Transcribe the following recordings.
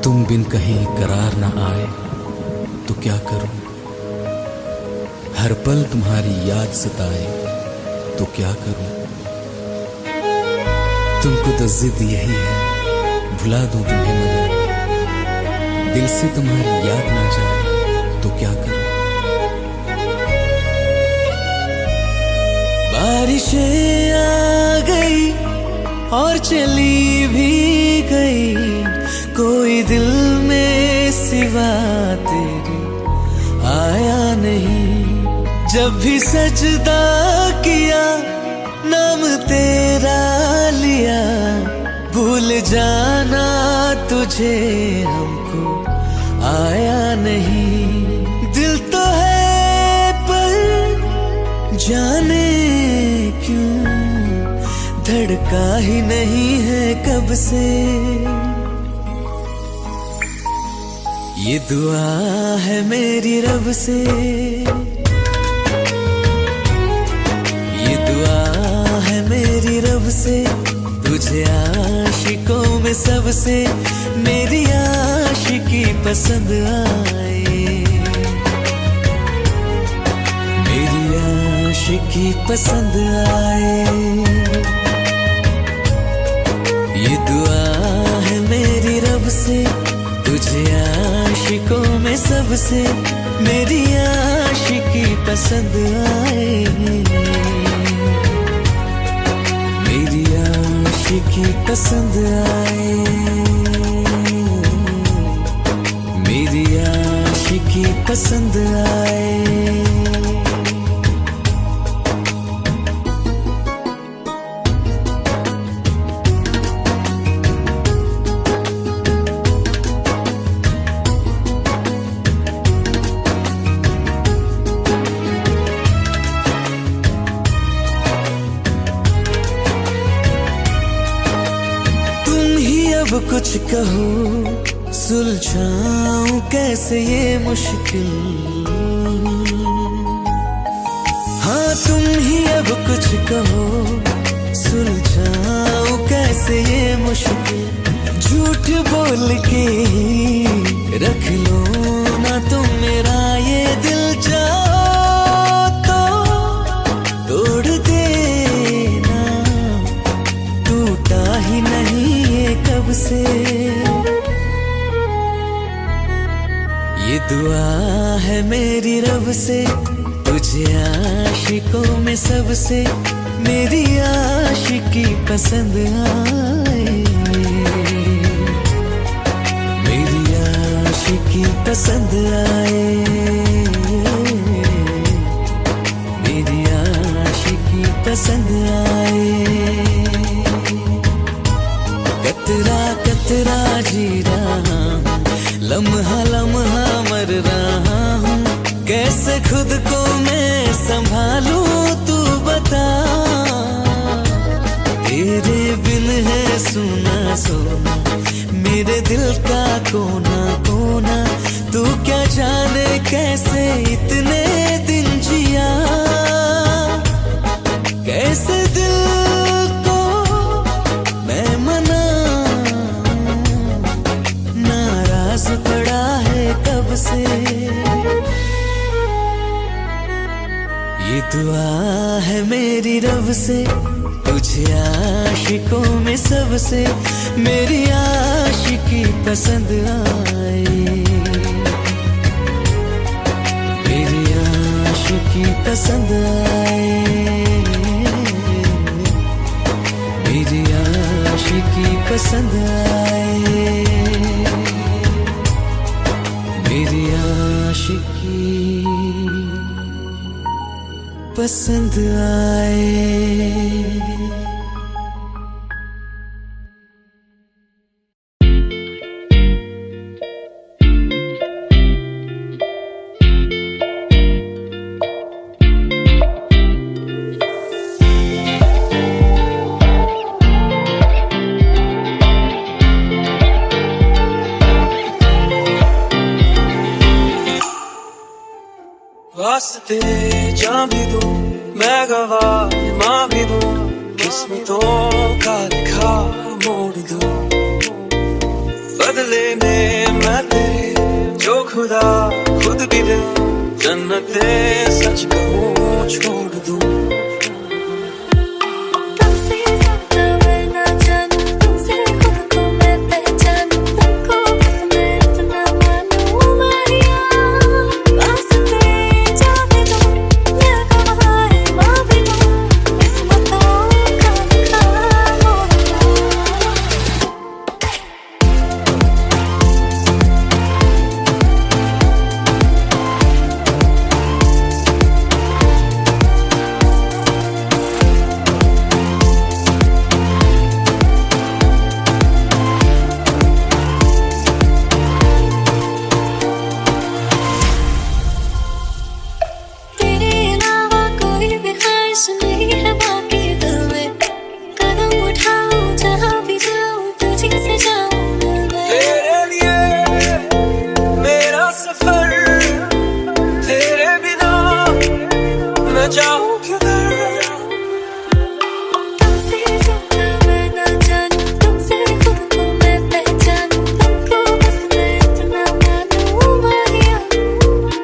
तुम बिन कहीं करार न आए तो क्या करूं, हर पल तुम्हारी याद सताए तो क्या करूं। तुमको तो जिद यही है भुला दूं तुम्हें, मगर दिल से तुम्हारी याद ना जाए तो क्या करूं। बारिशें आ गई और चली भी गई, कोई दिल में सिवा तेरे आया नहीं। जब भी सजदा किया नाम तेरा लिया, भूल जाना तुझे हमको आया नहीं। दिल तो है पर जाने क्यों धड़का ही नहीं है कब से। ये दुआ है मेरी रब से, ये दुआ है मेरी रब से, तुझे आशिकों में सबसे मेरी आशिकी पसंद आए, मेरी आशिकी पसंद आए। ये दुआ है मेरी रब से, तुझे आशिकों में सबसे मेरी आशिकी पसंद आए, मेरी आशिकी पसंद आए, मेरी आशिकी पसंद आए। अब कुछ कहो सुलझाऊं कैसे ये मुश्किल, हाँ तुम ही अब कुछ कहो सुलझाऊं कैसे ये मुश्किल। झूठ बोल के रख लो ना तुम मेरा ये दिल, जाओ तो तोड़ देना, टूटा ही नहीं कब से। ये दुआ है मेरी रब से, तुझे आशिकों में सबसे मेरी आशिकी पसंद आए, मेरी आशिकी पसंद आए, मेरी आशिकी पसंद आए। कतरा कतरा जी रहा हूँ, लम्हा लम्हा मर रहा हूँ, कैसे खुद को मैं संभालूं तू बता। तेरे बिन है सुना सोना मेरे दिल का कोना कोना, तू क्या जाने कैसे इतने दिन जिया, कैसे दिल पड़ा है कब से। ये दुआ है मेरी रब से, तुझे आशिकों में सबसे मेरी आशिकी पसंद आए, मेरी आशिकी पसंद आए, मेरी आशिकी पसंद आए, मेरी आशिकी पसंद आए। वास्ते जान भी दूं मैं गवाह माँ भी दूं, किस्मतों का लिखा मोड़ दूं, बदले में जो खुदा खुद भी दे जन्नते सच कहूँ छोड़ दूँ तुमसे ज्यादा मैं ना जानूं तुमसे खुद को मैं पहचानूं तुमको बस मैं इतना मानूं माहिया वास्ते जाने दो मैं गवाए माँ भी दो किस्मतों का लिखा मोड़ तेरे अलावा कोई भी ख्वाहिश नहीं है बाकी दिल में कदम उठाऊं जहाँ भी जाऊं तुझे से जाऊं मैं तेरे लिए मेरा सफर तेरे बिना मैं जाऊँ किधर तुमसे ज्यादा मैं ना जानूं तुमसे खुद को मैं पहचानूं तुमको बस मैं इतना मानूं माहिया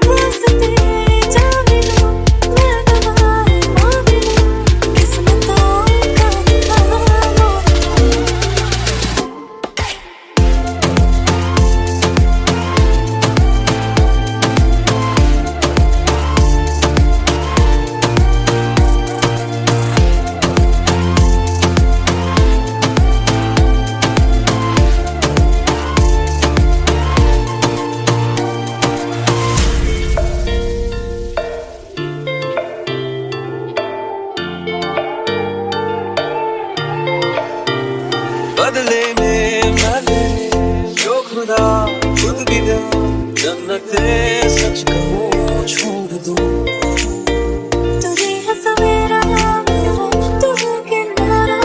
वास्ते जाने दो मैं गवाए माँ भी दो किस्मतों का लिखा मोड़ बदले में मैं जो खुदा खुद भी दे जन्नते सच कहूँ छोड़ दूँ तू ही है सवेरा मेरा तू है किनारा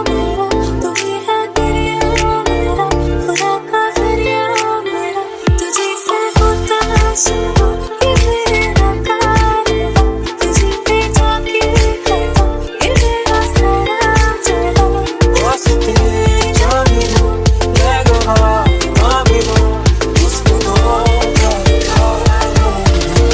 मेरा तू ही है दरिया मेरा खुदा का जरिया मेरा तुझे से होता शुरू ये मेरा कारवां तुझे पे जाके खत्म ये मेरा सारा जहां वास्ते जाने दो मैं गवाए माँ भी दो किस्मतों का लिखा मोड़ दूँ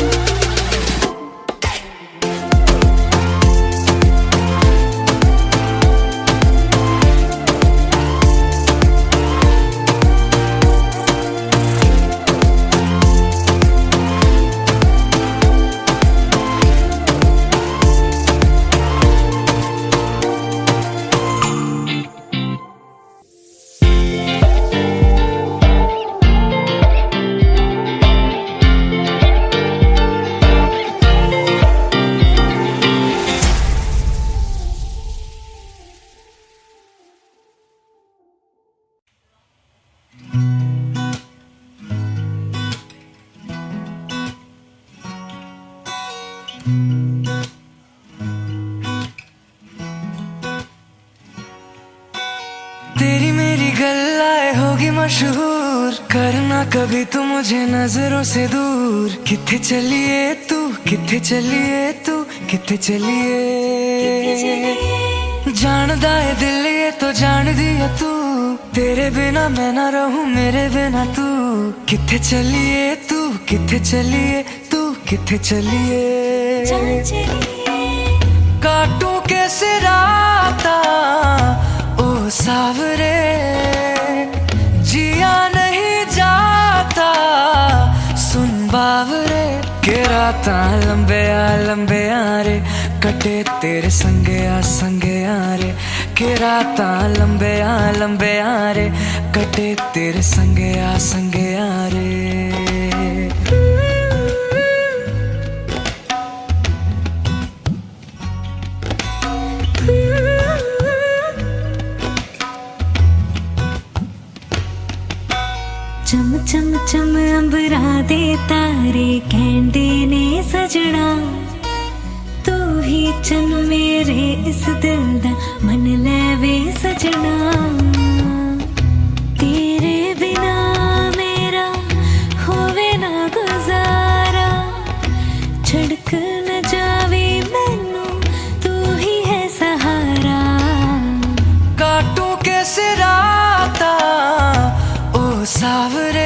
तेरी मेरी गल्लाए होगी मशहूर करना कभी तू मुझे नजरों से दूर किथे चलिए तू किथे चलिए तू किथे चलिए जानदा है दिल ये तो जान दिया तू तेरे बिना मैं ना रहूं मेरे बिना तू किथे चलिए तू किथे चलिए तू किथे चलिए काटू कैसे राता ओ सावरे जिया नहीं जाता सुन बावरे के राता लंबे आ रे कटे तेरे संगे आ रे के राता लंबे आ रे कटे तेरे संगे आ रे चम चम चम अंबरा दे तारे कहंदे ने सजना तू ही चन मेरे इस दिल दा मन लेवे सजना तेरे बिना मेरा होवे ना गुजारा छड़क न जावे मैनू तू ही है सहारा काटू कैसे राता ओ सावरे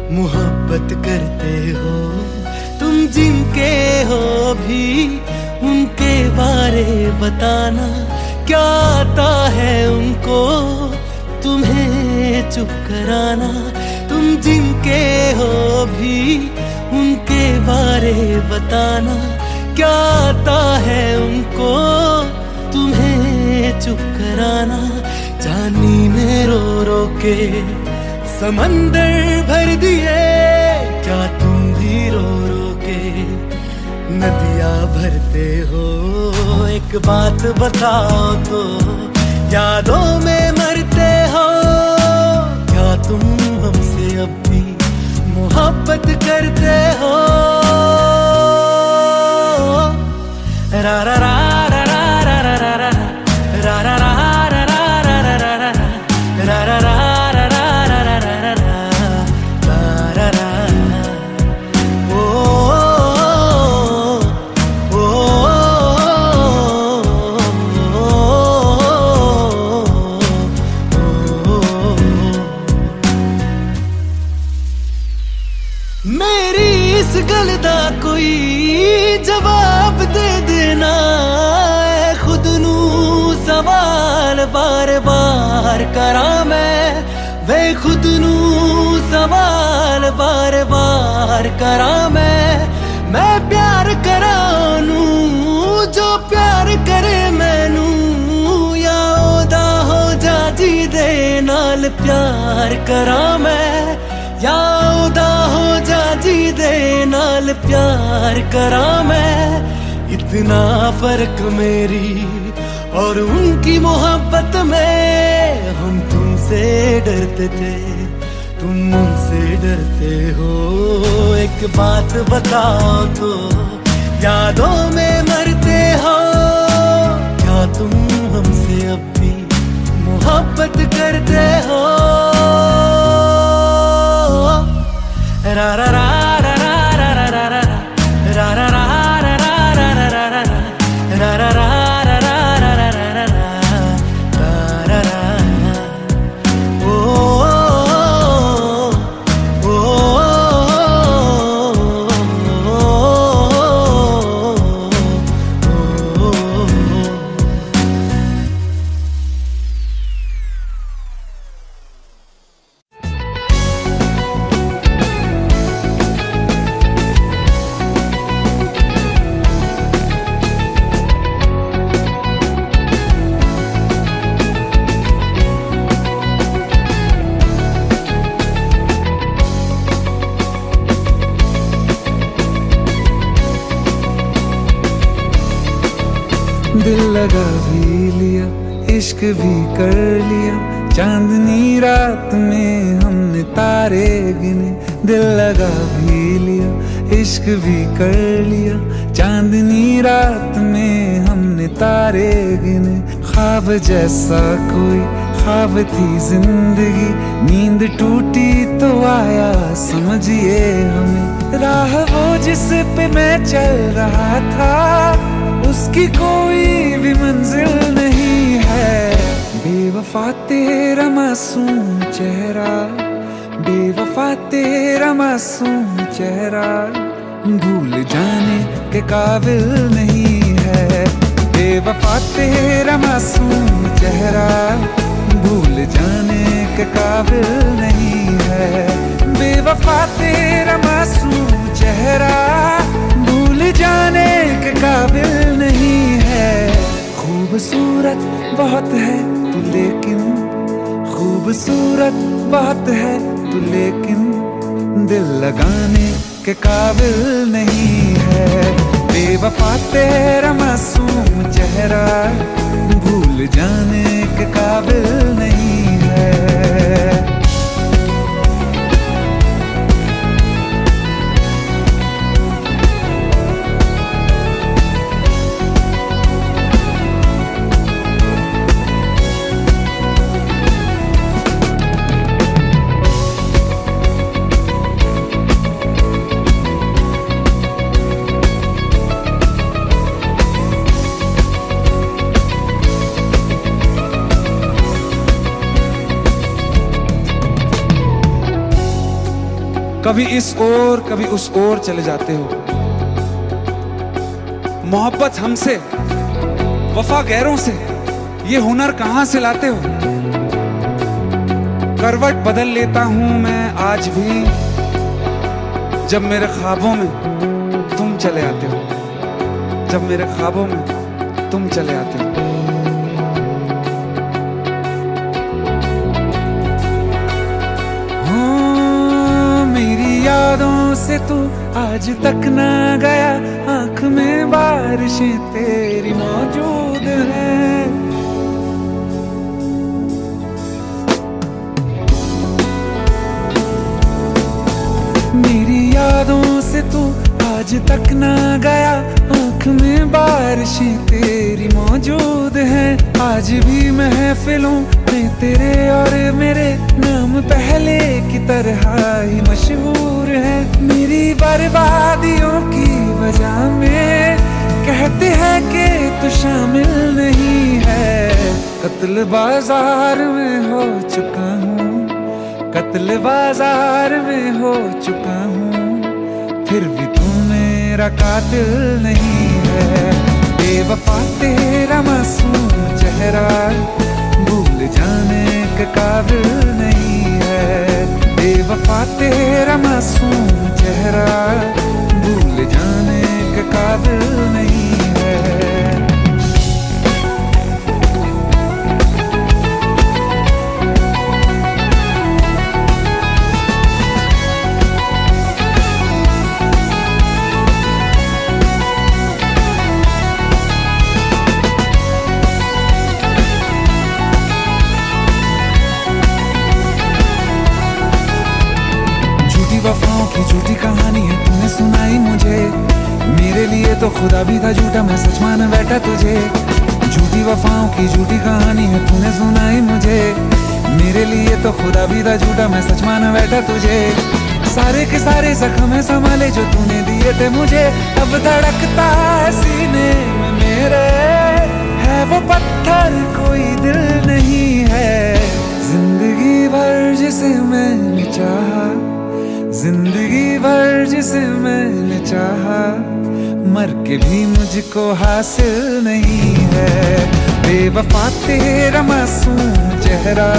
मोहब्बत करते हो तुम जिनके हो भी उनके बारे बताना क्या आता है उनको तुम्हें चुप कराना। तुम जिनके हो भी उनके बारे बताना क्या आता है उनको तुम्हें चुप कराना। जानी में रो रो के समंदर भर दिए क्या तुम भी रो रो के नदियाँ भरते हो। एक बात बताओ तो यादों में मरते हो क्या तुम हमसे अब भी मोहब्बत करते हो। रा रा रा रा रा रा रा रा रा रा रा रा रा रा रा रा रा रा रा मेरी इस गल दा कोई जवाब दे देना है खुद नू सवाल बार बार करा मैं वे खुद नू सवाल बार बार करा मैं प्यार करा नू जो प्यार करे मैनू या ओदा हो जा जी दे नाल प्यार करा मैं या ओदा हो जा जी दे नाल प्यार करा मैं। इतना फर्क मेरी और उनकी मोहब्बत में हम तुमसे डरते थे तुम उनसे डरते हो। एक बात बताओ तो यादों में मरते हो क्या तुम हमसे अब भी मोहब्बत करते हो। रा रा रा रा रा रा रा रा रा रा रा रा रा रा रा रा रा रा रा दिल लगा भी लिया इश्क भी कर लिया चांदनी रात में हमने तारे गिने। दिल लगा भी लिया इश्क भी कर लिया चांदनी रात में हमने तारे गिने। ख्वाब जैसा कोई ख्वाब थी जिंदगी नींद टूटी तो आया समझिए हमें। राह वो जिस पे मैं चल रहा था उसकी कोई भी मंजिल नहीं है। बेवफा तेरा मासूम चेहरा बेवफा तेरा मासूम चेहरा भूल जाने के काबिल नहीं है। बेवफा तेरा मासूम चेहरा भूल जाने के काबिल नहीं है। बेवफा तेरा मासूम चेहरा भूल जाने के काबिल नहीं है। खूबसूरत बहुत है तू लेकिन खूबसूरत बहुत है तू लेकिन दिल लगाने के काबिल नहीं है। बेवफा तेरा मासूम चेहरा भूल जाने के काबिल नहीं है। कभी इस ओर कभी उस ओर चले जाते हो। मोहब्बत हमसे, वफा गैरों से, ये हुनर कहां से लाते हो? करवट बदल लेता हूं मैं आज भी, जब मेरे ख्वाबों में तुम चले आते हो, जब मेरे ख्वाबों में तुम चले आते हो। यादों से तू आज तक ना गया, आंख में बारिशें तेरी मौजूद हैं। मेरी यादों से तू आज तक ना गया, आंख में बारिशें तेरी मौजूद हैं। आज भी महफिलों में तेरे और मेरे नाम पहले की तरह ही मशहूर है। मेरी बर्बादियों की वजह में कहते हैं कि तू शामिल नहीं है। कत्ल बाजार में हो चुका हूँ, कत्ल बाजार में हो चुका हूँ, फिर भी तू मेरा कातिल नहीं है। बेवफा तेरा मासूम चेहरा भूल जाने के काबिल नहीं है। बेवफा तेरा मासूम चेहरा भूल जाने के काबिल नहीं है। वफाओं की झूठी कहानी है तूने सुनाई मुझे, मेरे लिए तो खुदा भी था झूठा, मैं सच मान बैठा तुझे। झूठी वफाओं की झूठी कहानी है तूने सुनाई मुझे, मेरे लिए तो खुदा भी था झूठा, मैं सच मान बैठा तुझे। सारे के सारे जख्म संभाले जो तूने दिए थे मुझे, अब धड़कता है सीने में मेरे, है वो पत्थर कोई दिल नहीं है। जिंदगी भर जिसे मैंने चाहा, जिंदगी भर जिसे मैंने चाहा, मर के भी मुझको हासिल नहीं है। बेवफा तेरा मासूम चेहरा,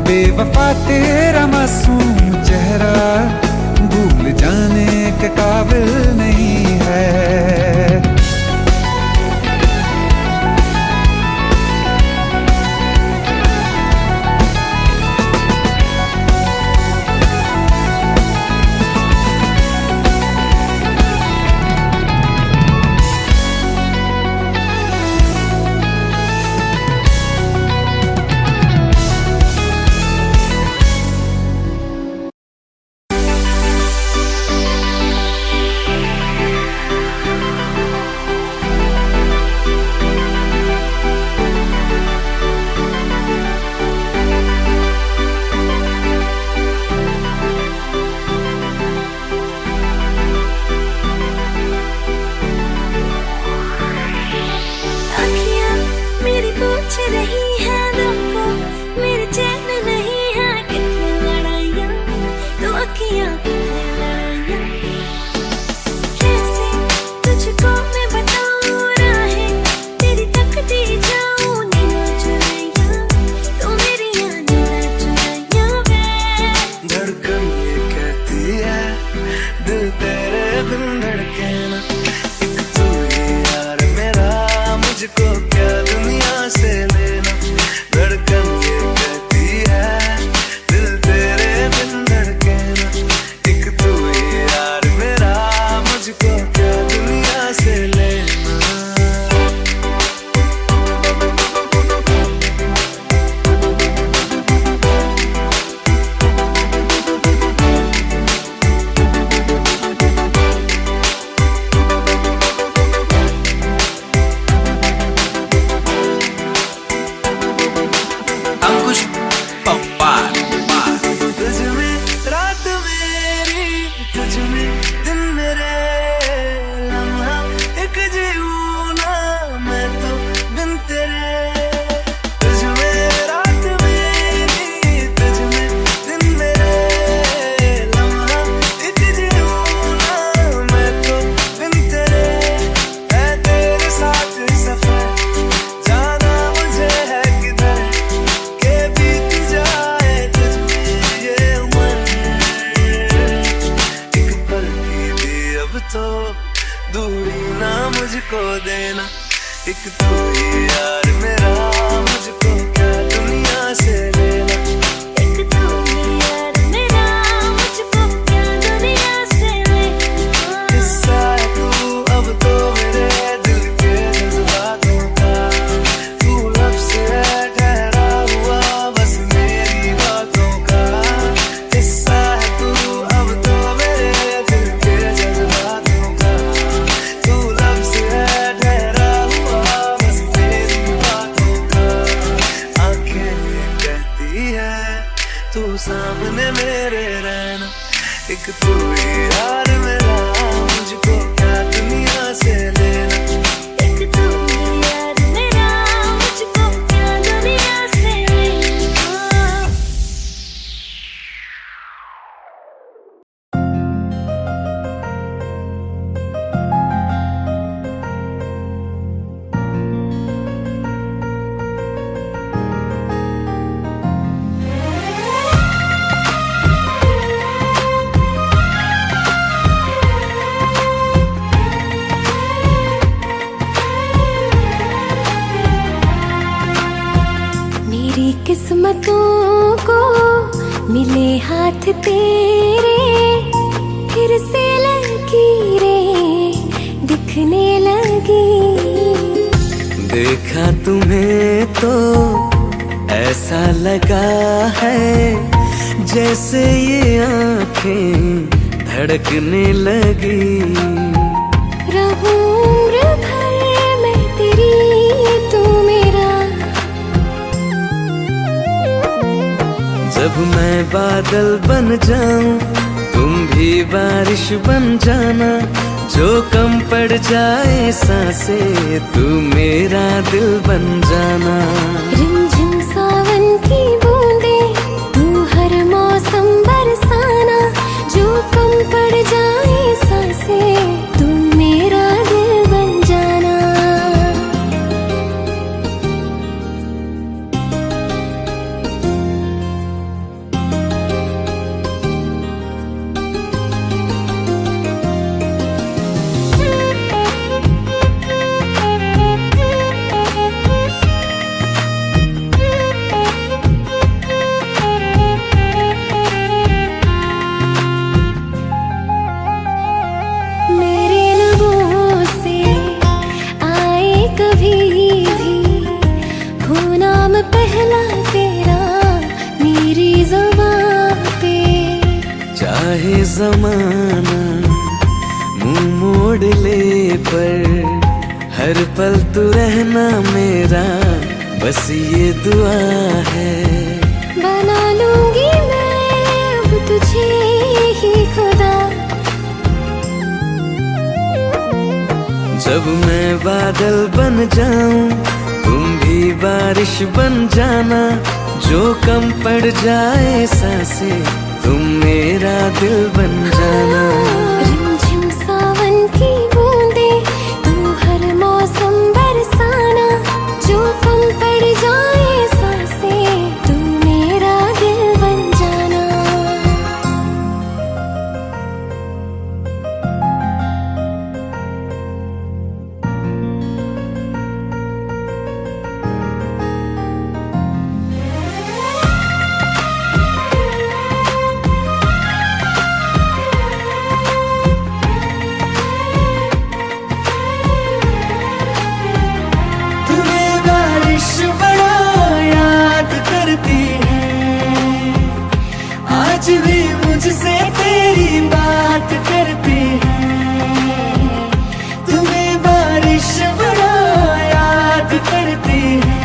बेवफा तेरा मासूम चेहरा भूल जाने के काबिल नहीं है। मुझको देना, एक तू ही यार मेरा, मुझको क्या दुनिया से लेना। एक तू ही यार मेरा, मुझको क्या दुनिया से लेना। किस्सा है तू अब तो मेरे दिल के जज्बातों का, तू लब से है ठहरा हुआ बस मेरी बातों का। किस्सा है तू अब तो मेरे दिल के जज्बातों का, तू लब से है ठहरा हुआ बस मेरी बातों का। आंखें कहती है तू सामने मेरे रहना, एक तू ही यार मेरा, मुझको क्या दुनिया से लेना। एक तू ही यार मेरा, मुझको क्या दुनिया से लेना। मेरी किस्मतों को मिले हाथ तेरे, फिर से लकीरें दिखने लगी। देखा तुम्हें तो ऐसा लगा है जैसे ये आंखें धड़कने लगी। रहूं उम्र भर मैं तेरी, तू मेरा। जब मैं बादल बन जाऊं तुम भी बारिश बन जाना, जो कम पड़ जाए सांसें तू मेरा दिल बन जाना। रिमझिम सावन की बूंदे तू हर मौसम बरसाना, जो कम पड़ जाए सांसें तू मेरा दिल बन जाना। मेरे लबों से आए कभी भी हो नाम पहला तेरा मेरी ज़ुबान पे। चाहे जमाना मुंह मोड़ ले पर हर पल तू रहना मेरा, बस ये दुआ है। बना लूंगी मैं अब तुझे ही खुदा। जब मैं बादल बन जाऊं तुम भी बारिश बन जाना, जो कम पड़ जाए सांसें तुम मेरा दिल बन जाना। रिमझिम सावन की बूंदे तू हर मौसम बरसाना, जो कम पड़ जाए सांसें तू मेरा दिल बन जाना। तुम्हें बारिश बड़ा याद करती है, आज भी मुझसे तेरी बात करती है। तुम्हें बारिश बड़ा याद करती है,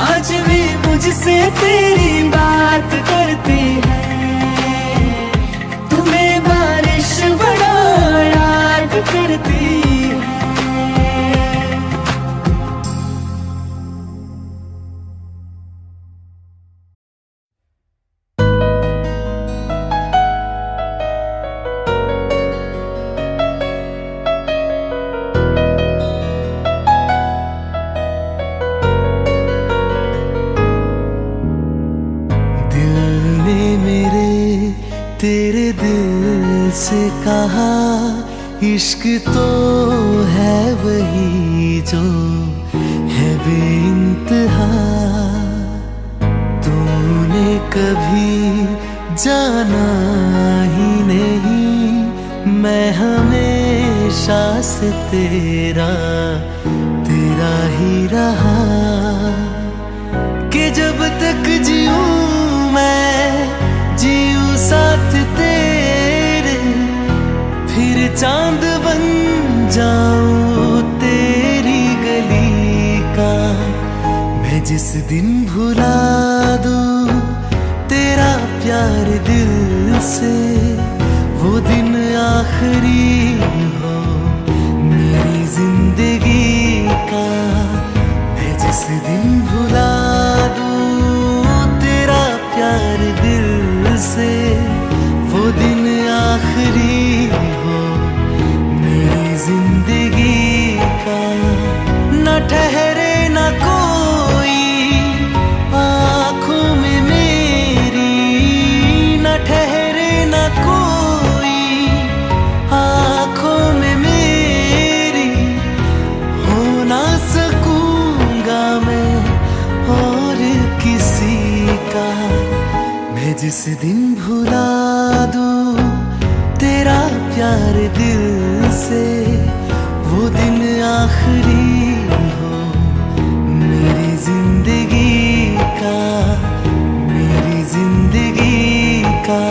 आज भी मुझसे तेरी बात करती है। तुम्हें बारिश बड़ा याद करती है। इश्क तो है वही जो है बेइंतहा। तूने कभी जाना ही नहीं, मैं हमेशा से तेरा ही रहा। कि जब तक जीऊं मैं जीऊं साथ तेरे, फिर चांद बन जाऊं तेरी गली का। मैं जिस दिन भुला दूं तेरा प्यार दिल से, वो दिन आखिरी हो मेरी जिंदगी का। मैं जिस दिन भुला दूं तेरा प्यार दिल से, वो दिन आखिरी हो मेरी जिंदगी का। न ठहरे न कोई आँखों में मेरी, न ठहरे न कोई आँखों में मेरी। हो ना सकूंगा मैं और किसी का। मैं जिस दिन भुला दूं तेरा प्यार दिल से, वो दिन आखिरी हो मेरी जिंदगी का, मेरी जिंदगी का।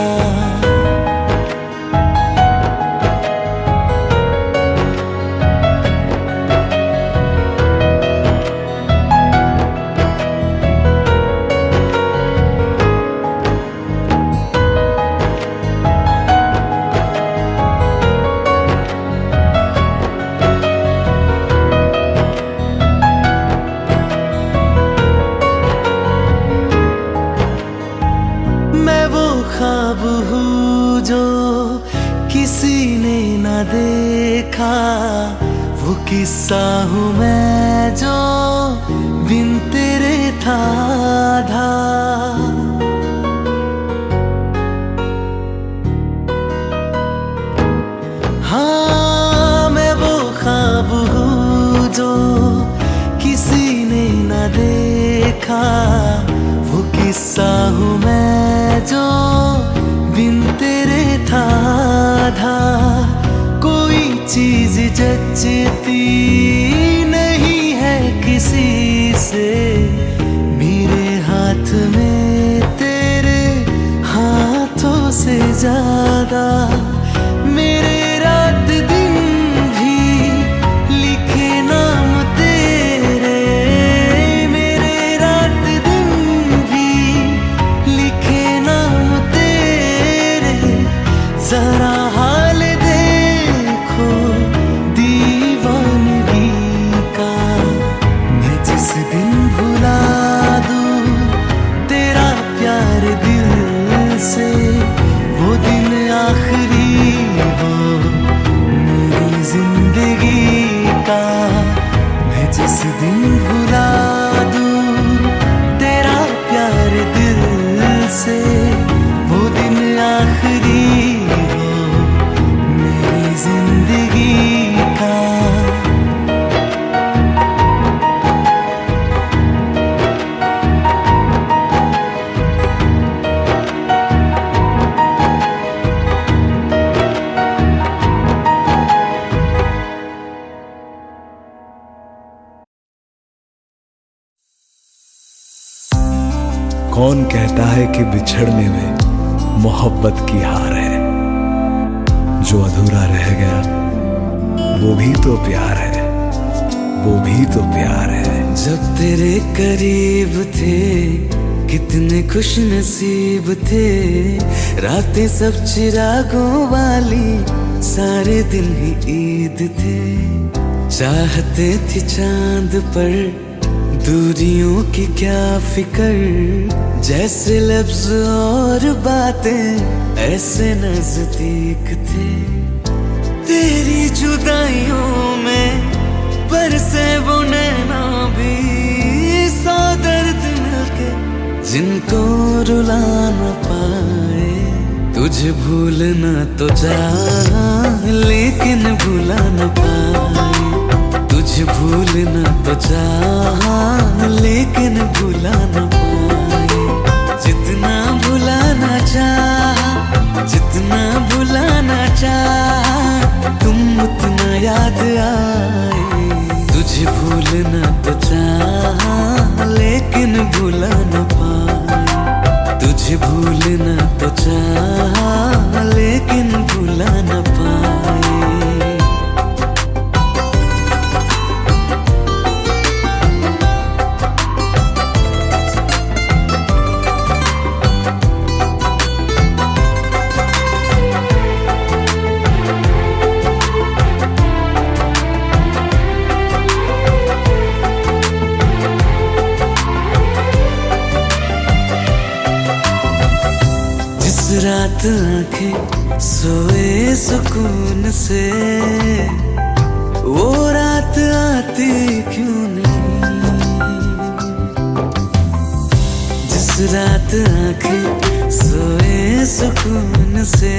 ख्वाब हूँ जो किसी ने न देखा, वो किस्सा हूँ मैं जो बिन तेरे था आधा। हाँ मैं वो ख्वाब हूँ जो किसी ने न देखा, वो किस्सा हूँ मैं जो बिन तेरे था आधा। कोई चीज जचती नहीं है किसी से, मेरे हाथ में तेरे हाथों से ज्यादा। मेरे रात दिन भी लिखे नाम तेरे, मेरे रात दिन भी लिखे नाम तेरे। जरा हाल देखो दीवानगी का। मैं जिस दिन भुला दूं तेरा प्यार दिल से, वो दिन आखिरी हो मेरी जिंदगी का। मैं जिस दिन भुला दूं तेरा प्यार दिल से, वो दिन आखिरी हो मेरी जिंदगी का। कौन कहता है कि बिछड़ने में मोहब्बत की हार है। जो अधूरा रह गया वो भी तो प्यार है, वो भी तो प्यार है। जब तेरे करीब थे कितने खुश नसीब थे, रातें सब चिरागों वाली, सारे दिन ही ईद थे। चाहते थे चांद पर दूरियों की क्या फिकर, जैसे लफ्ज और बातें ऐसे नजदीक थे। तेरी जुदाइयों में बरसे वो नैना भी, सौ दर्द मिलके जिनको रुला न पाए। तुझे भूलना तो चाह लेकिन भुला न पाए, तुझे भूलना तो चाह लेकिन भुला न पाए। जितना भुलाना चाह, जितना भुलाना चाह, तुम उतना याद आए। तुझे भूलना तो चाह लेकिन भुला न पाए, तुझे भूलना तो चाह लेकिन भुला न पाए। रात आंखें सोए सुकून से, वो रात आती क्यों नहीं। जिस रात आंखें सोए सुकून से,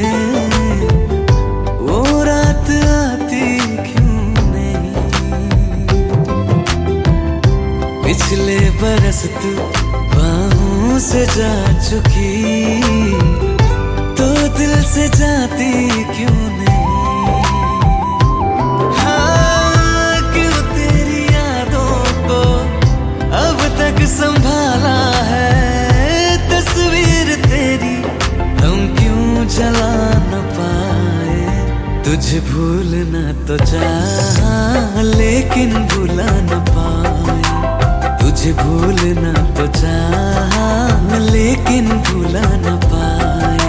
वो रात आती क्यों नहीं। पिछले बरस तू बाहों से जा चुकी, तो दिल से जाती क्यों नहीं। हाँ, क्यों तेरी यादों को अब तक संभाला है, तस्वीर तेरी हम क्यों जला न पाए। तुझे भूलना तो चाह लेकिन भुला न पाए, तुझे भूलना तो चाह लेकिन भुला न पाए।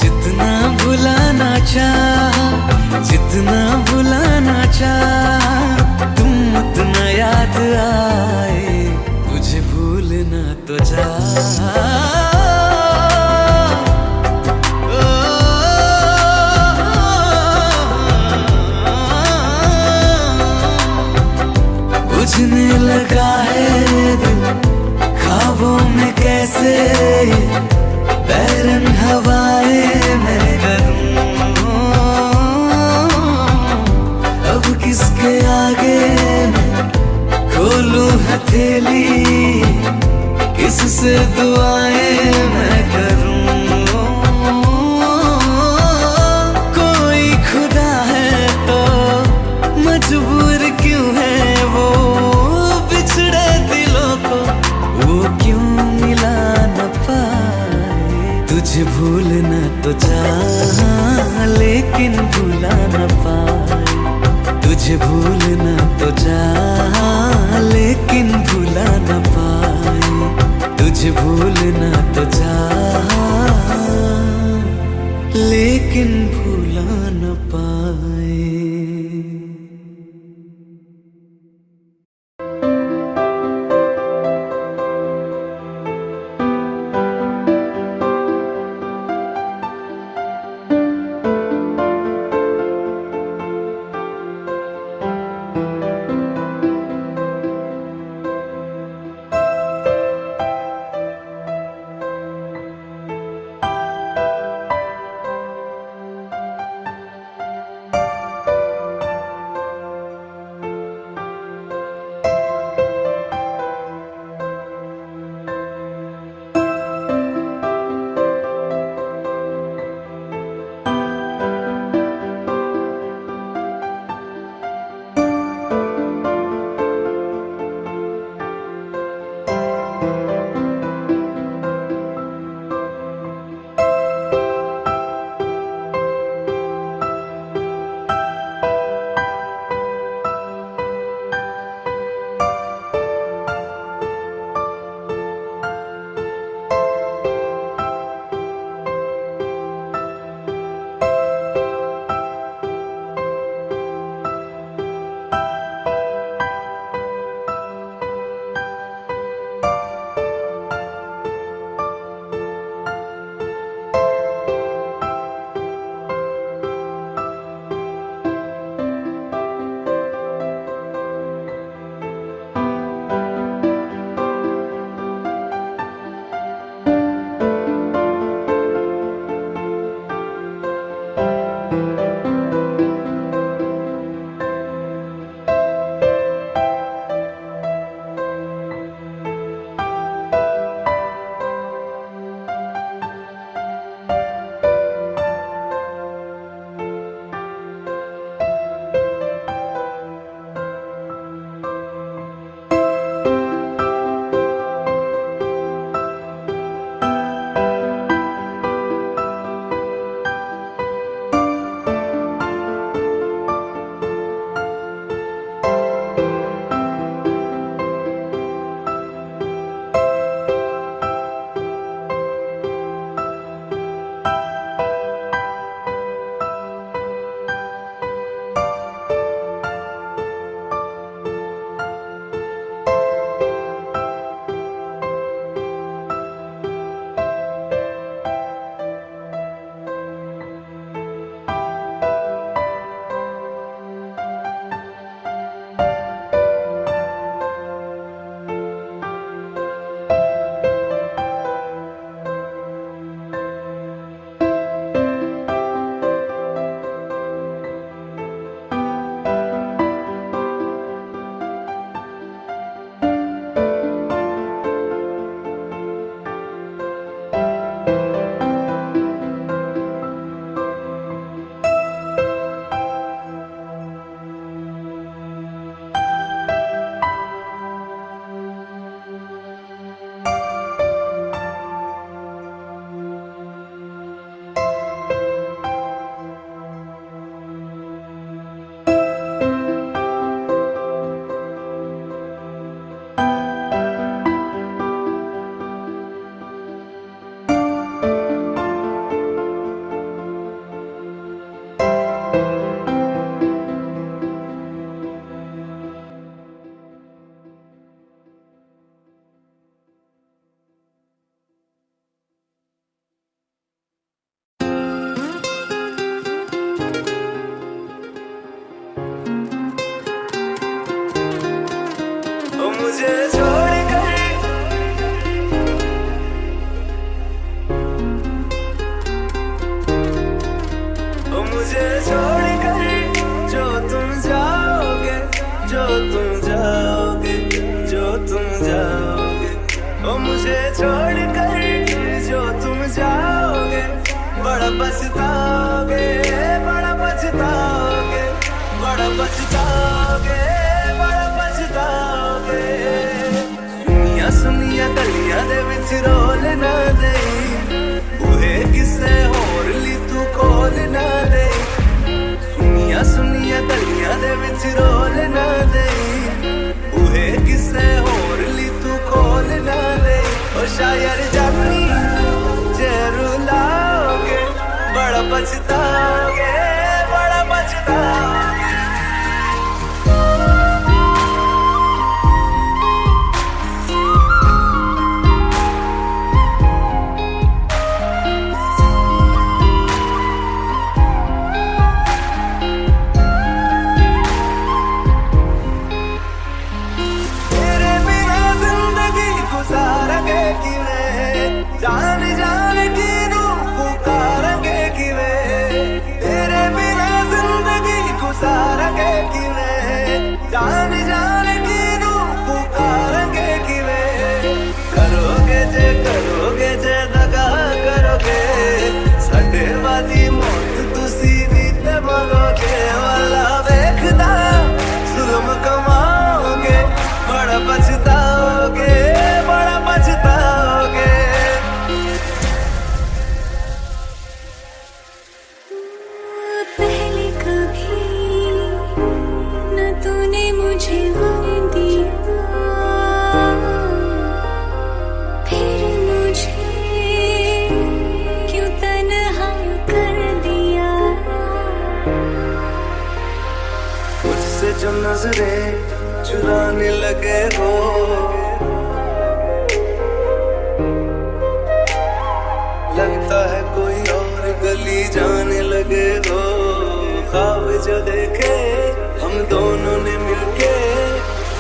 जितना भुलाना चाह, जितना भुलाना चाह, तुम उतना याद आए। तुझे भूलना तो चाह, बुझने लगा है दिल ख्वाबों में कैसे, बैरन हवाएं मैं करूं। अब किसके आगे मैं खोलूं हथेली, किससे दुआएं मैं करूं। कोई खुदा है तो मजबूर क्यों है वो, बिछड़े दिलों को वो क्यों मिला न पाए। तुझे भूलना तो चाह लेकिन भुला न पाए, तुझे भूलना तो चाह लेकिन भुला न पाए, तुझे भूलना तो चाह लेकिन भुला न पाए। मुझे छोड़ कर मुझे छोड़ कर जो तुम जाओगे, जो तुम जाओगे, जो तुम जाओगे, ओ मुझे छोड़ कर जो तुम जाओगे, बड़ा पछताओगे, बड़ा पछताओगे, बड़ा पछताओगे, बड़ा पछताओगे। सुनिया सुनिया गलियां दे विच रोल ना दे, बूहे किसे होर ली तू खोल ना दे। सुनिया सुनिया गलियां दे विच रोल ना दे, बूहे किसे होर ली तू खोल ना दे। ओ शायर जानी जे रुलाओगे, बड़ा पछताओगे, बड़ा पछताओगे। जान जान किनू पुकारेंगे किवें, तेरे बिना जिंदगी गुजारेंगे किवें। जान जान किनू पुकारेंगे किवें, करोगे जे दगा करोगे, साडे वाली मौत तुसी भी ते मरोगे। वाला वेखदा जुल्म कमाओगे, बड़ा पछताओगे, बड़ा पछताओगे। पहले कभी न तूने मुझे गम दिया, फिर मुझे क्यों तन्हा कर दिया। मुझसे जो नजरें चुराने लगे हो, लगता है कोई और गली जाने लगे हो। ख्वाब जो देखे हम दोनों ने मिलके,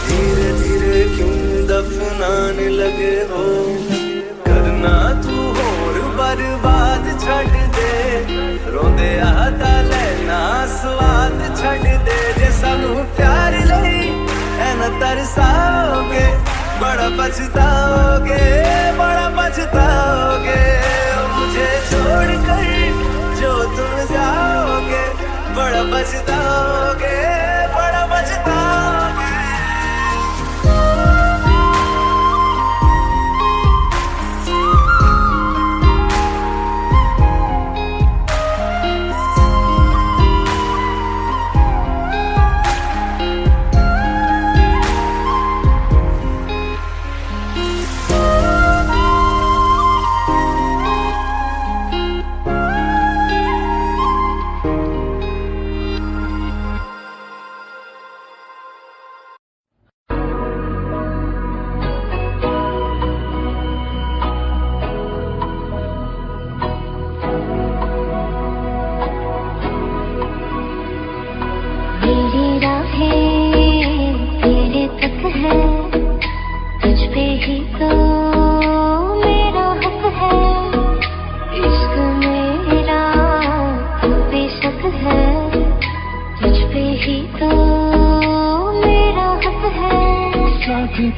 धीरे धीरे क्यों दफनाने लगे हो। करना तू होर बर्बाद छड़ दे, रोंदे आता लेना स्वाद छड़ दे। जे सानू प्यार लई ऐना तरसाओगे, बड़ा पछताओगे, बड़ा पछताओगे। मुझे छोड़ कर जो तुम जाओगे, बड़ा पछताओगे, बड़ा पछताओगे।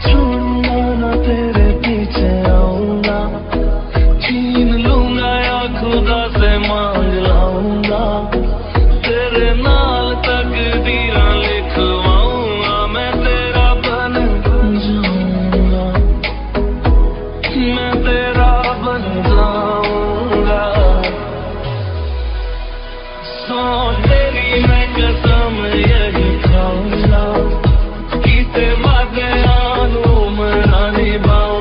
छोड़ूंगा ना तेरे पीछे आऊंगा, छीन लूंगा या खुदा से मांग लाऊंगा। तेरे नाल तकदीरां लिखवाऊंगा, मैं तेरा बन जाऊंगा, मैं तेरा बन जाऊंगा। सो तेरी मैं कसम यही खाऊंगा, कीते वादे आनू मना निभाऊंगा।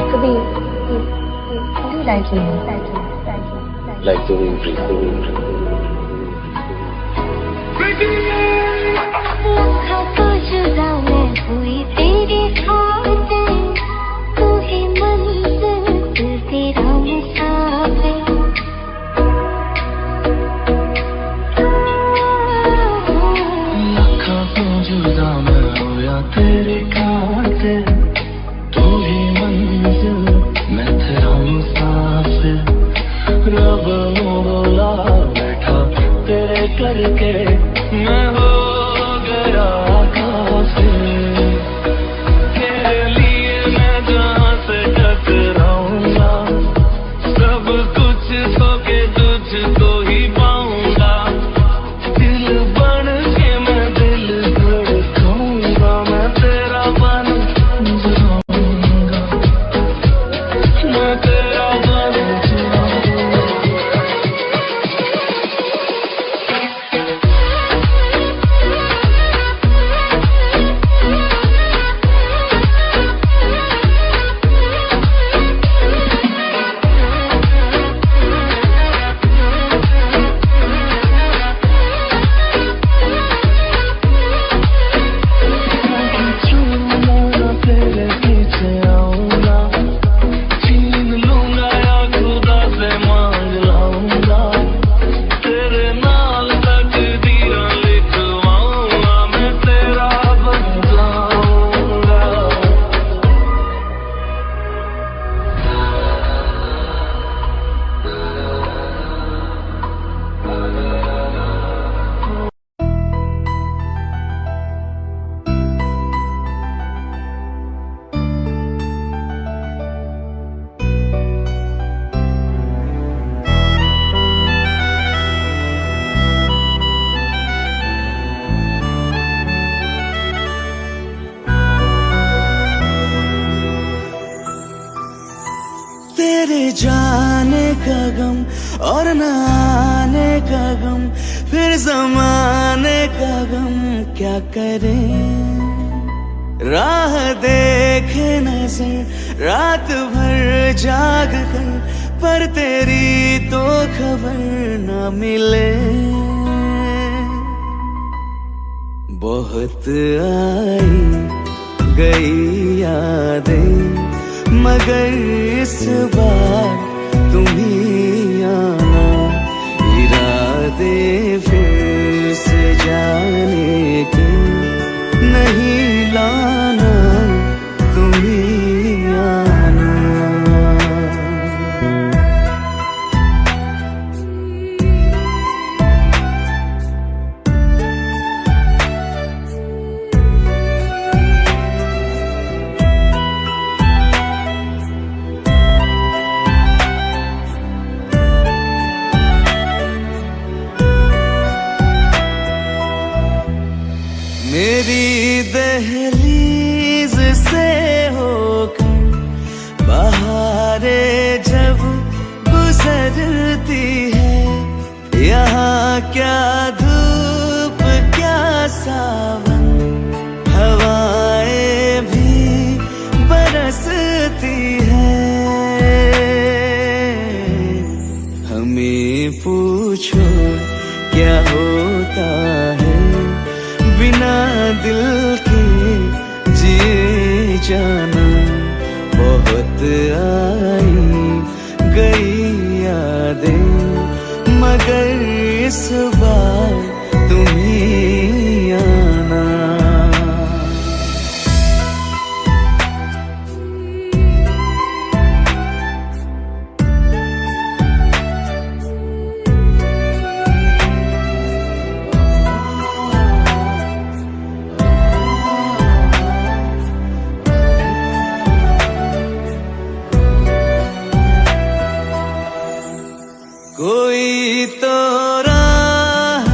Kabir, do you like me? Like the wind. खफा जुदा मैं हुई तेरी खातिर, तू ही मंजिल तेरा मुसाफिर। लाखों तो जुदा मैं होया तेरे खातिर, तू ही मंजिल मैं तेरा मुसाफिर। रब बोला बैठा तेरे करके मैं हो गया काफिर। तेरे लिए मैं जहाँ से टकराऊंगा, सब कुछ खो के तुझको ही पाऊंगा। दिल बन के मैं दिल धड़काऊंगा, मैं तेरा बन जाऊंगा, मैं तेरा बन जाऊंगा। तेरे पीछे आऊंगा, छीन लूंगा या खुदा से मांग लाऊंगा। तेरे नाल तकदीरें लिखवाऊंगा, मैं तेरा बन जाऊंगा। तेरे जाने का गम और न आने का गम, फिर जमाने का गम क्या करें। राह देखे नजर रात भर जाग कर, पर तेरी तो खबर न मिले। बहुत आई गई यादें, मगर इस बार तुम ही आना। इरादे फिर से जाने के नहीं लाना, तुम ही आना। मेरी दहलीज से होकर बहारें जब गुजरती है, यहाँ क्या धूप क्या सावन, हवाएं भी बरसती है। हमें पूछो क्या होता है बिना दिल के जिए जाना। बहुत आई गई यादें, मगर इस बार तुम ही आना। कोई तो राह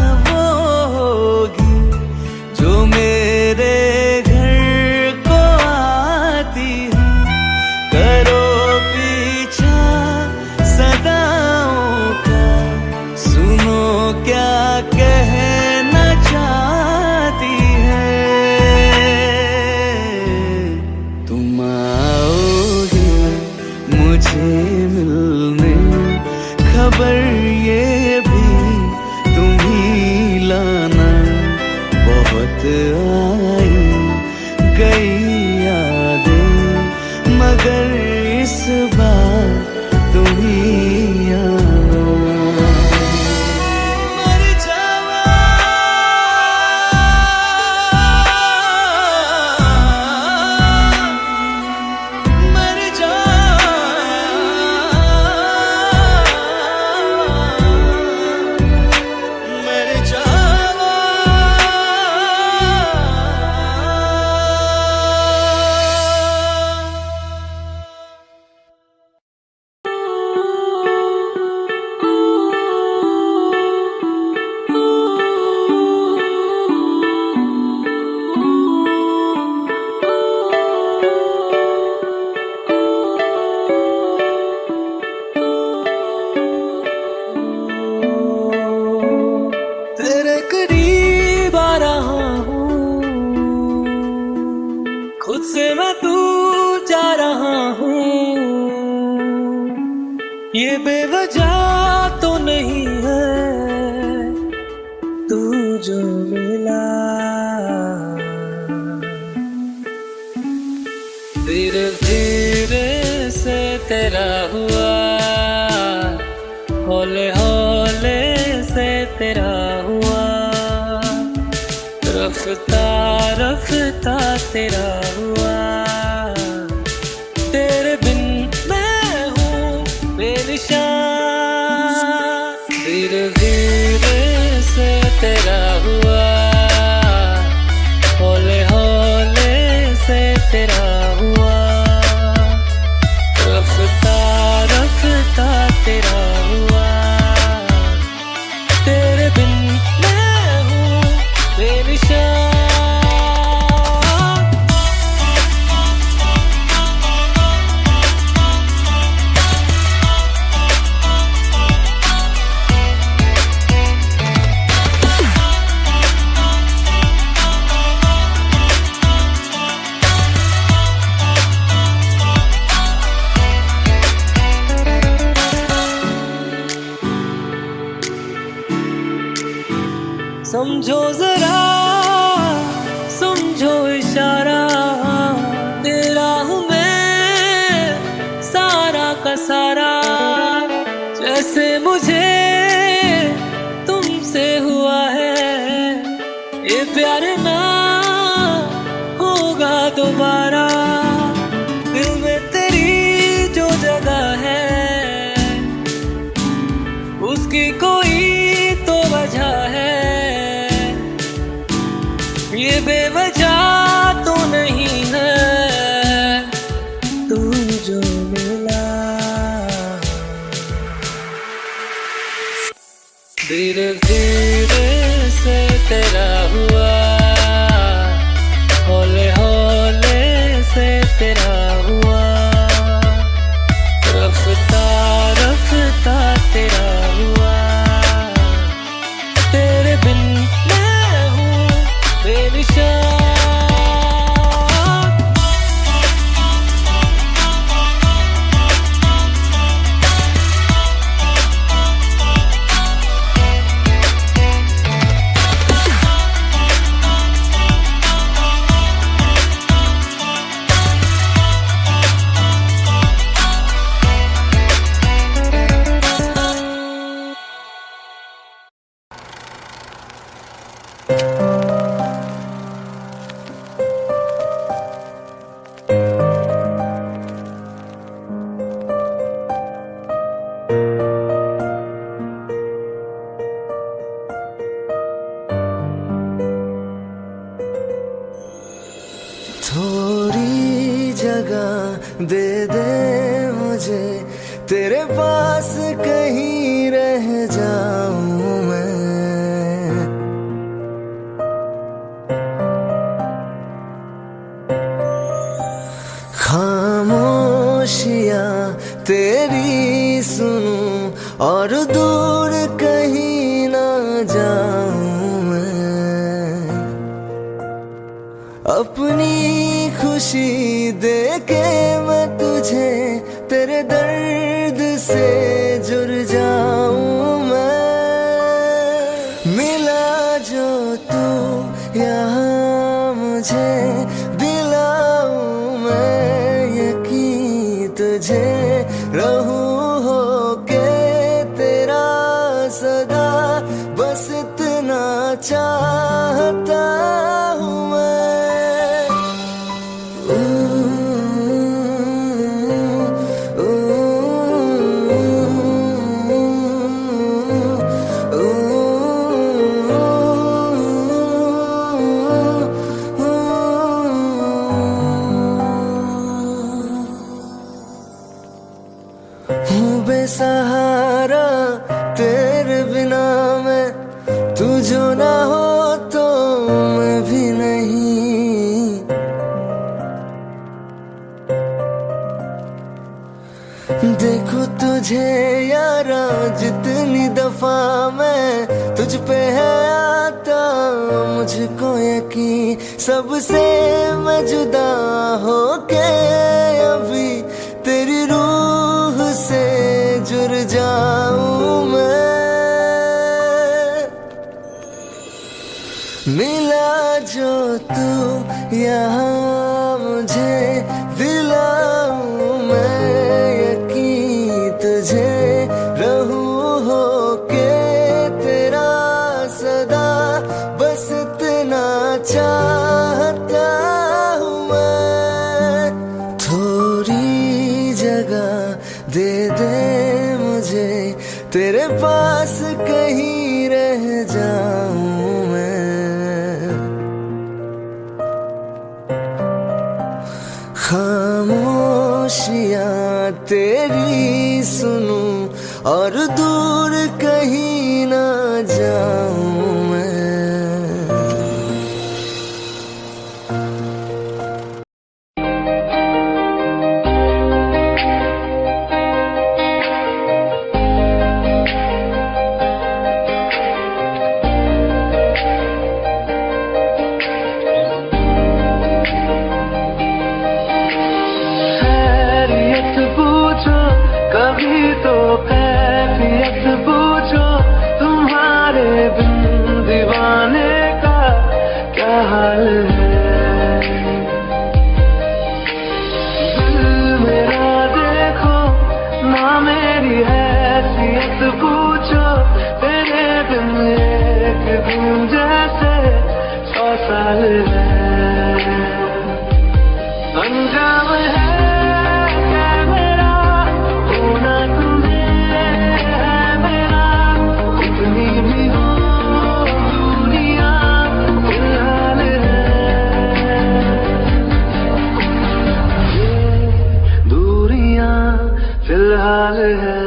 ये बेवजह तो नहीं है तू जो मिला, धीरे धीरे से तेरा हुआ, हौले हौले से तेरा हुआ, रफ्ता रफ्ता तेरा हुआ, तेरे बिन मैं हूँ बेनिशान, धीरे धीरे से तेरा हुआ, हौले हौले से तेरा हुआ, रफ्ता रफ्ता तेरा हुआ, तेरे बिन मैं हूँ बेनिशान। समझो जरा समझो इशारा, तेरा हूँ मैं सारा का सारा, जैसे मुझे तुमसे हुआ है ये प्यार ना होगा दोबारा, दिल में तेरी जो जगह है उसकी कोई तो वजह है, ये बेवजह तो नहीं है तू जो मिला, धीरे धीरे से तेरा हुआ, हौले हौले से तेरा हुआ, रफ्ता रफ्ता तेरा हुआ, तेरे बिन मैं हूँ बेनिशान। थोड़ी जगह दे दे मुझे, तेरे पास कहीं रह जाऊं मैं, खामोशियां तेरी सुनूं और दूर कहीं ना जाऊं मैं, अपनी खुशी दे के मैं तुझे तेरे दर्द से जुड़ जाऊं मैं, मिला जो तू यहाँ मुझे दिलाऊं मैं यकीन तुझे, रहूं होके तेरा सदा, बस इतना चाहता हूँ मैं। हूँ बेसहारा तेरे बिना मैं, तू जो ना हो तो मैं भी नहीं, देखो तुझे यारा जितनी दफा मैं तुझ पे है आता, मुझको यकीन सबसे मैं जुदा होके अभी तेरी रूह से जुड़ जाऊं मैं। मिला जो तू यहाँ मुझे दिलाऊं मैं यकीन तुझे रहूं होके तेरा सदा बस इतना चाहता हूँ मैं। थोड़ी जगह दे दे मुझे तेरे पास कहीं रह जाऊं मैं। खामोशियाँ तेरी सुनूं और दूर कहीं ना जाऊं मैं। खैरियत पूछो कभी तो कैफियत पूछो, तुम्हारे बिन दीवाने का क्या हाल है। दिल मेरा देखो ना मेरी हैसियत पूछो, तेरे बिन एक दिन जैसे 100 साल है। अंजाम है क्या मेरा होना तुम्हें है मेरा, कितनी भी हो दुनिया फिलहाल है। ये दूरियां फिलहाल है।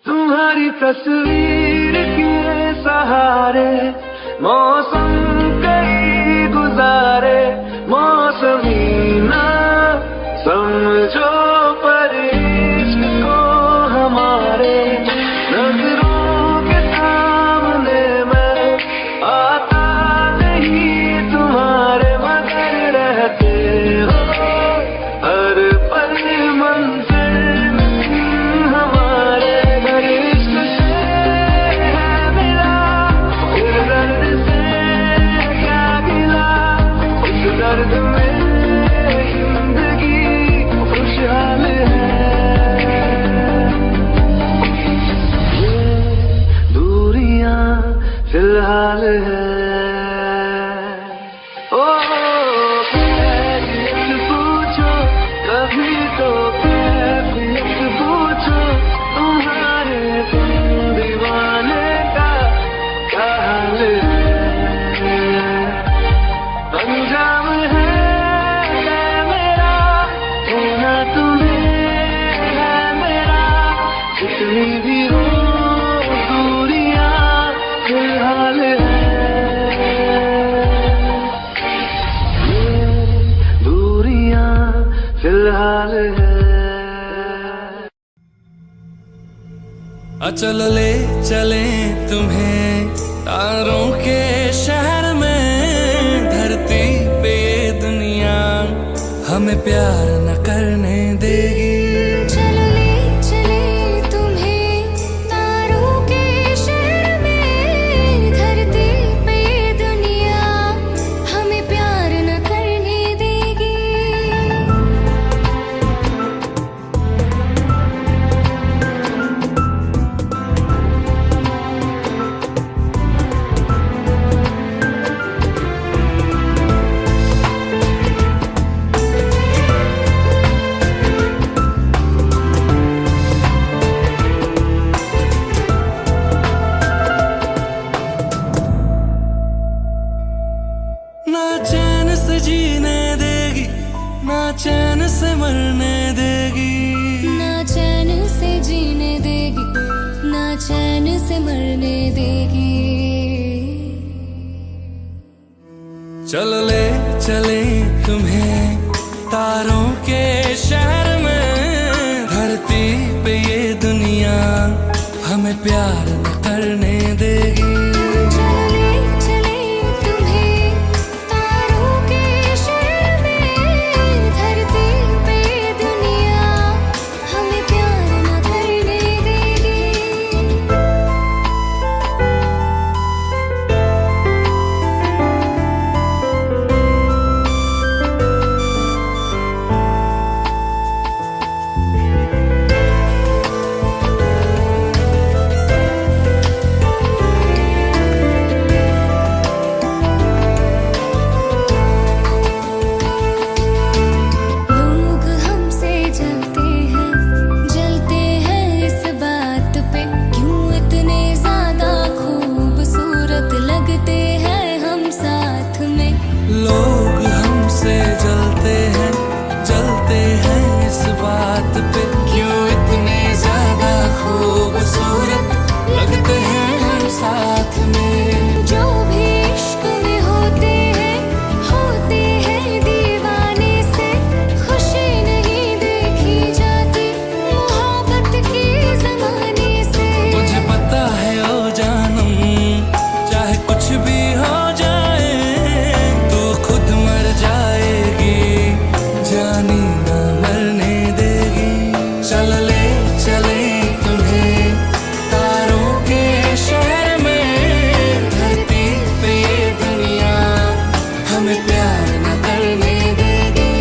तुम्हारी तस्वीर के सहारे मौसम कई गुजारे, मौसमी ना समझो पर इश्क को हमारे। नजरों के सामने मैं आता नहीं तुम्हारे, मगर रहते हो हर पल मंजिल हमारे। दर्द में जिंदगी खुशहाल है। ये दूरियां फिलहाल है। ओ कैफियत पूछो कभी तो कैफियत पूछो, तुम्हारे बिन दीवाने का क्या हाल है। अंजाम है मेरा होना तुम्हें है मेरा, कितनी भी हो दूरियां फिलहाल है। ये दूरियां फिलहाल है। अचल ले चले तुम्हें तारों के शहर में, धरती पे ये दुनिया हमें प्यार न करने देगी। चलो ले चले तुम्हें तारों के शहर में, धरती पे दुनिया हमें प्यार न करने देगी। से मरने देगी। चलो ले चले तुम्हें तारों के शहर में, धरती पे ये दुनिया हमें प्यार न करने देगी। चलो ले चले तुम्हें तारों के शहर में, धरती पे दुनिया हमें प्यार न करने देगी। लोग हमसे जलते हैं इस बात पे, क्यों इतने ज्यादा खूबसूरत लगते हैं हम साथ में। लोग हमसे जलते हैं इस बात पे, क्यों इतने ज्यादा खूबसूरत लगते हैं हम साथ में। जो भी इश्क में होते हैं दीवाने से, खुशी नहीं देखी जाती मोहब्बत के जमाने से। मुझे पता है ओ जानम, चाहे कुछ भी हो जाए तो खुद मर जाएगी, जानी ना मरने देगी। चल ले चले तुम्हें तारों के शहर में, धरती पे ये दुनिया हमें प्यार न करने देगी।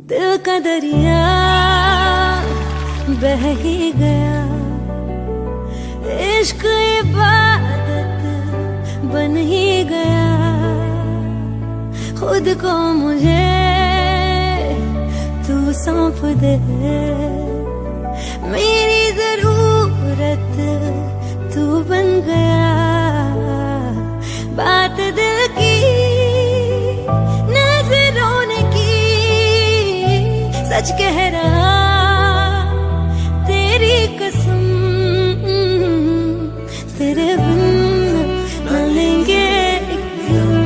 दिल का दरिया बह ही गया, इश्क इबादत बन ही गया। खुद को मुझे तू सौंप दे, मेरी जरूरत तू बन गया। बात दिल की नजरों ने की, सच कह रहा तेरी कसम, तेरे बिन न लेंगे एक दम।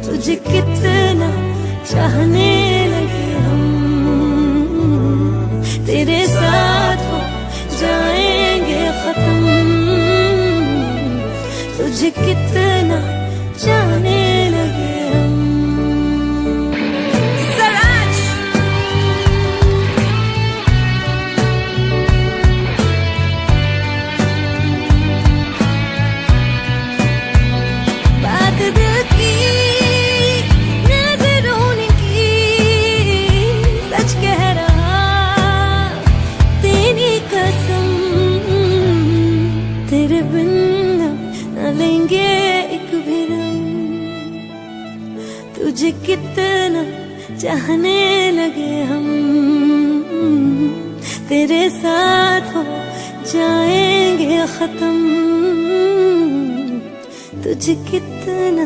तुझे कितना चाहने लगे हम, तेरे साथ हो जाएंगे खत्म। तुझे कितना चाहने लगे हम। बात दिल की नजरों ने की, सच कह रहा तेरी कसम, तेरे बिन न लेंगे एक भी दम। तुझे कितना चाहने लगे हम, तेरे साथ हो जाएंगे खत्म। तुझे कितना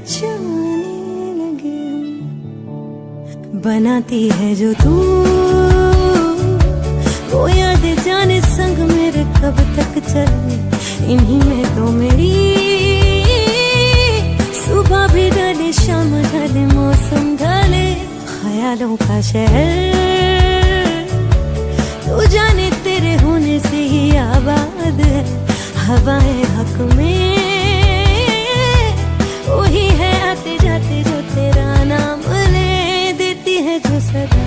चाहने लगे हम। बनाती है जो तू वो याद जाने संग मेरे कब तक चले, इन्हीं में तो मेरी सुबह भी ढले शाम ढले मौसम ढले। ख्यालों का शहर तू जाने तेरे होने से ही आबाद है। हवाएं हक में वही है आते जाते जो तेरा नाम ले देती है जो सदा।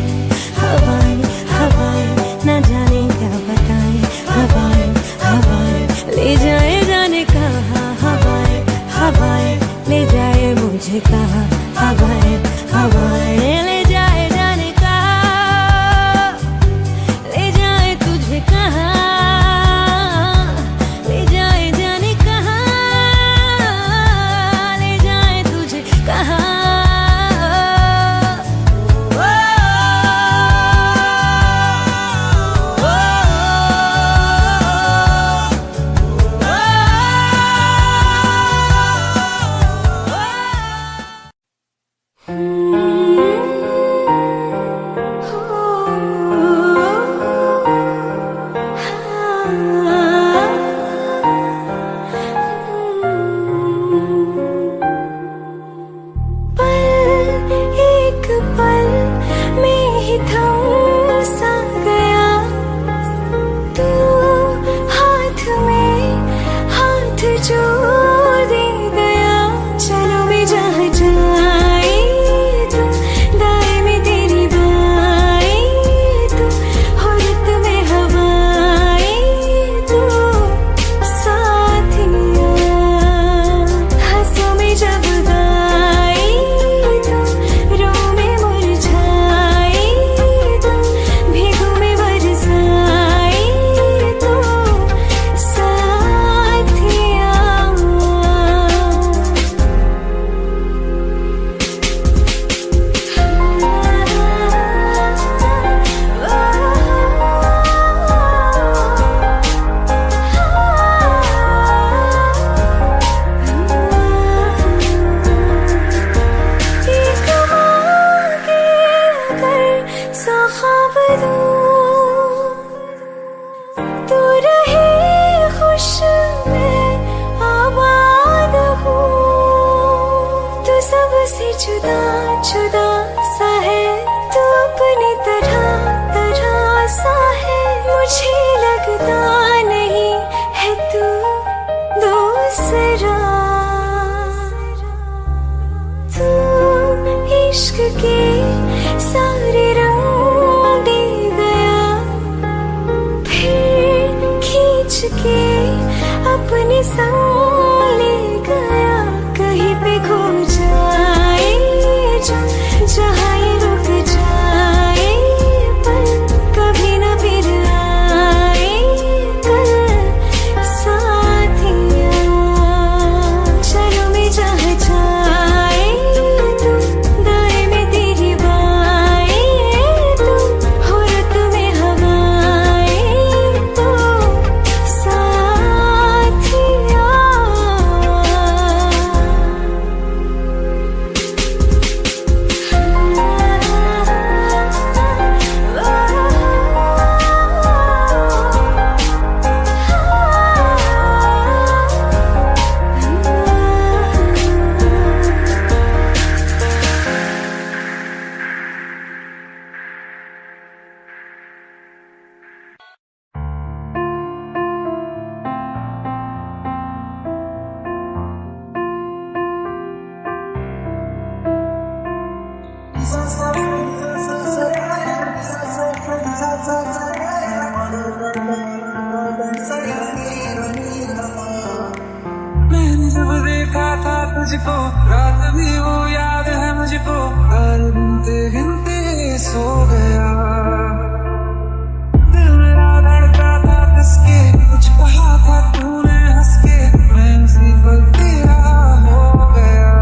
हवाएं हवाएं न जाने क्या बताएं, हवाएं हवाएं ले जाए जाने कहा। हवाएं हवाएं ले जाए मुझे कहा। हवाएं हवाएं ले जाए जाने कहा, ले जाए तुझे कहा, ले जाए जाने कहा, ले जाए तुझे कहा। सा ख्वाब दूं, तू रहे खुश मैं आबाद हूँ। तू सबसे जुदा जुदा सा है, तू अपनी तरह तरह सा है। मुझे लगता नहीं है तू दूसरा। तू इश्क के सारे रंग दे गया, फिर खींच के अपने संग ले गया। कहीं पे खो जाए जो जहाँ ये रुक जाए, पर कभी न फिर आए कल साथिया। चलो मैं जहाँ जाए तू, दाएं में तेरी बाएं तू, हो रुत में हवाएं तू साथिया। मैंने जब देखा था तुझको, रात भी वो याद है मुझको। हर गिनते गिनते सो गया, दिल मेरा धड़का था किसके। कुछ कहा था तूने हंस के, मैं उसी पल तेरा हो गया।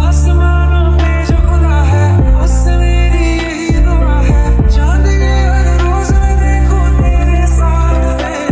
आसमानों पे जो खुदा है, उससे मेरी यही दुआ है। चांद के हर रोज मैं देखूं तेरे साथ में।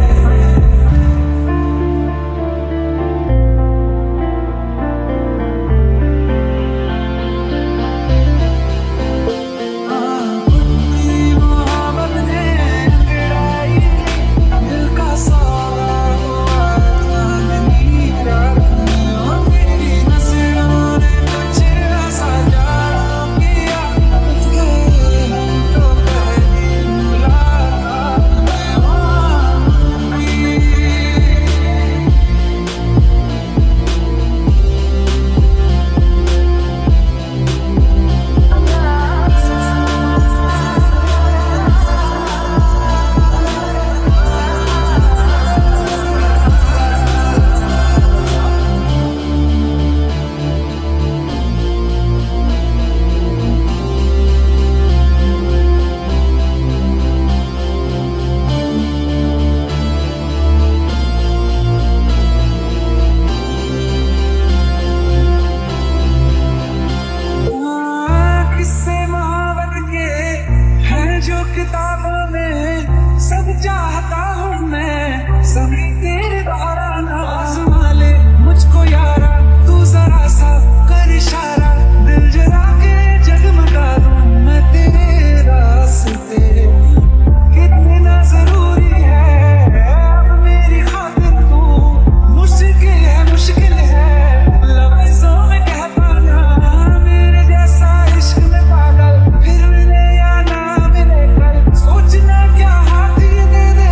किताबों में सब चाहता हूँ मैं, सभी तेरे द्वारा ना। आज़मा ले मुझको यारा, तू जरा सा कर इशारा। दिल जला के जगमगा दूँ मैं तेरे रास्ते। कितना जरूरी है अब मेरी खातिर तू, मुश्किल है लफ्ज़ों में कह पाना। मेरे जैसा इश्क में पागल फिर मिले या ना मिले कल, सोचना क्या हाथ ये दे दे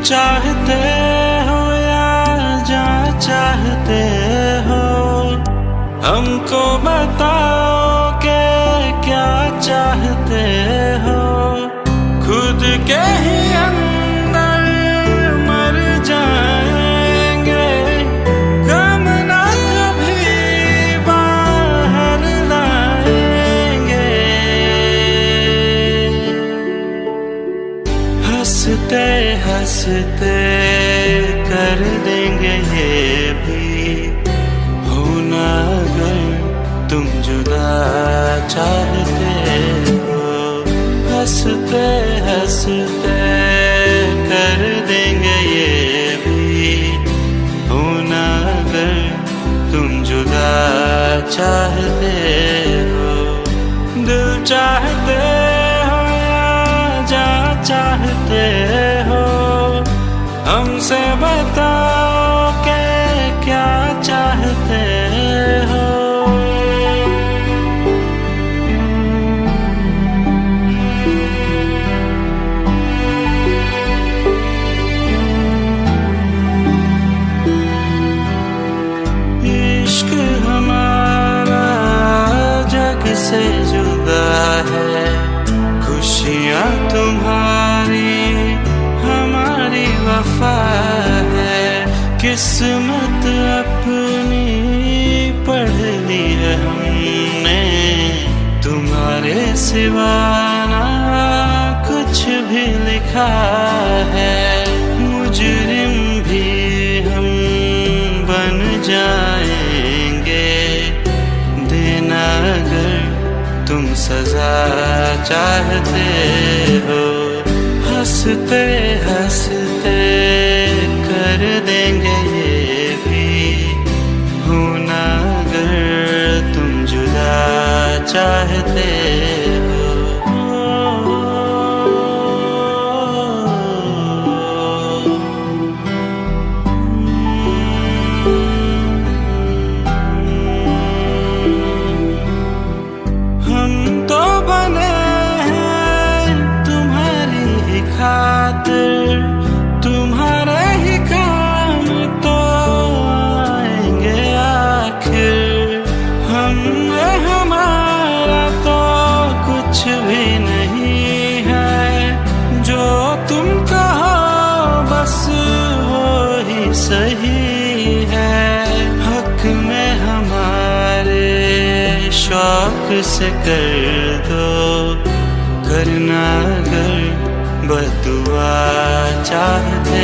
चाहते हो या जा चाहते हो, हमको बताओ के क्या चाहते हो। खुद के ही अंदर मर जाएंगे, गम ना कभी बाहर लाएंगे। हंसते हंसते कर देंगे ये भी, होना अगर तुम जुदा चाहते हो। हंसते हंसते कर देंगे ये भी, होना अगर तुम जुदा चाहते हो। दिल चाहते हो या जा चाहते हो, हमसे बताओ के क्या चाहते हो। इश्क हमारा जग से जुदा है, खुशियाँ तुम्हारी हमारी वफा है। किस्मत अपनी पढ़ ली है हमने, तुम्हारे सिवा ना कुछ भी लिखा है। मुजरिम भी हम बन जाएंगे, देना अगर तुम सजा चाहते हो। हंसते हंसते कर देंगे ये भी, होना अगर तुम जुदा चाहते हो। हम तो बने हैं तुम्हारी ही खातिर, तुम्हारे ही काम तो आएंगे आखिर। हम हमारा तो कुछ भी नहीं है, जो तुम कहो बस वो ही सही है। हक में हमारे शौक से कर दो, करना अगर बदुआ चाहते